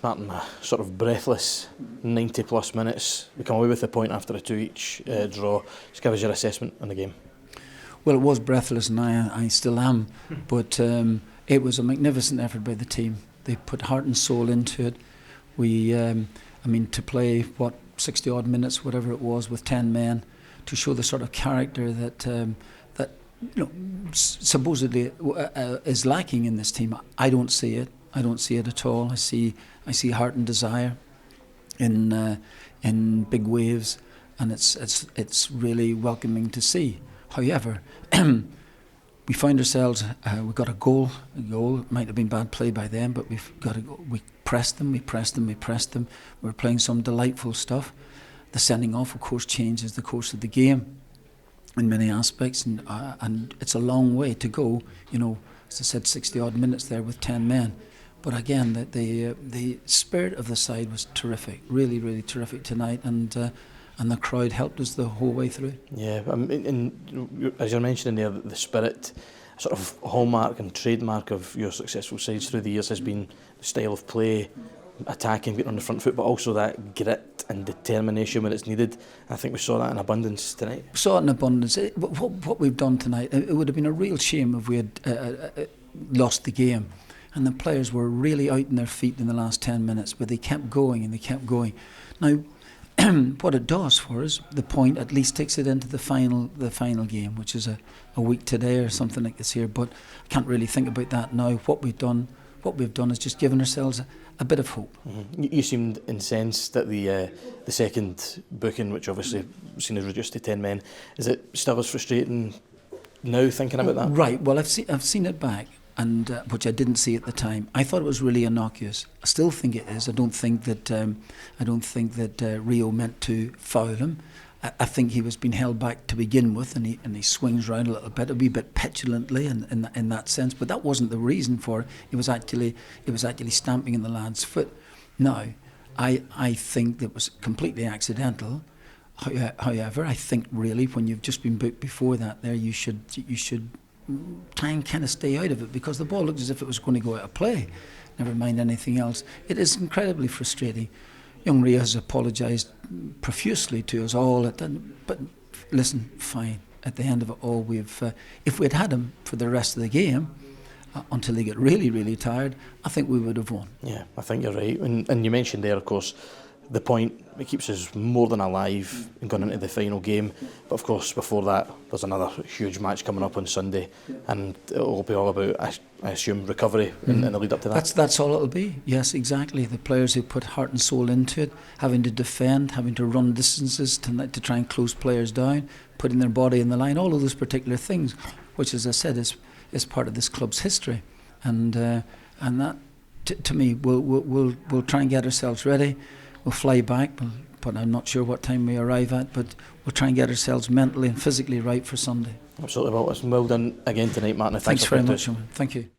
Martin, a sort of breathless 90 plus minutes. We come away with the point after a 2-each draw. Just give us your assessment on the game. Well, it was breathless, and I still am, but it was a magnificent effort by the team. They put heart and soul into it. We, to play 60 odd minutes, whatever it was, with 10 men, to show the sort of character that supposedly is lacking in this team. I don't see it. I don't see it at all. I see heart and desire in big waves, and it's really welcoming to see. However, we find ourselves, we got a goal. It might have been bad play by them, but we pressed them. We were playing some delightful stuff. The sending off, of course, changes the course of the game in many aspects, and it's a long way to go. As I said, 60 odd minutes there with 10 men. But again, the spirit of the side was terrific, really, really terrific tonight, and the crowd helped us the whole way through. Yeah, as you're mentioning there, the spirit, sort of hallmark and trademark of your successful sides through the years has been the style of play, attacking, getting on the front foot, but also that grit and determination when it's needed. I think we saw that in abundance tonight. We saw it in abundance. What we've done tonight, it would have been a real shame if we had lost the game. And the players were really out on their feet in the last 10 minutes, but they kept going and they kept going. Now, what it does for us, the point at least takes it into the final game, which is a week today or something like this here. But I can't really think about that now. What we've done is just given ourselves a bit of hope. Mm-hmm. You seemed incensed at the second booking, which obviously seen as reduced to 10 men. Is it still as frustrating now thinking about that? Right. Well, I've seen it back. And which I didn't see at the time. I thought it was really innocuous. I still think it is. I don't think that Rio meant to foul him. I think he was being held back to begin with, and he swings around a little bit, a wee bit petulantly in that sense. But that wasn't the reason for it. It was actually stamping in the lad's foot. Now, I think that was completely accidental. However, I think really when you've just been booked before that, there you should try and kind of stay out of it, because the ball looked as if it was going to go out of play, never mind anything else. It is incredibly frustrating. Young Rio has apologised profusely to us all, but listen, fine. At the end of it all, if we'd had him for the rest of the game until they get really, really tired, I think we would have won. Yeah, I think you're right. And you mentioned there, of course, the point, it keeps us more than alive and going into the final game. But of course, before that, there's another huge match coming up on Sunday, and it'll be all about, I assume, recovery in the lead up to that. That's all it'll be. Yes, exactly. The players who put heart and soul into it, having to defend, having to run distances to try and close players down, putting their body in the line, all of those particular things, which, as I said, is part of this club's history, and that to me, we'll try and get ourselves ready. We'll fly back, but I'm not sure what time we arrive at, but we'll try and get ourselves mentally and physically right for Sunday. Absolutely. Well done again tonight, Martin. Thanks very much. Thank you.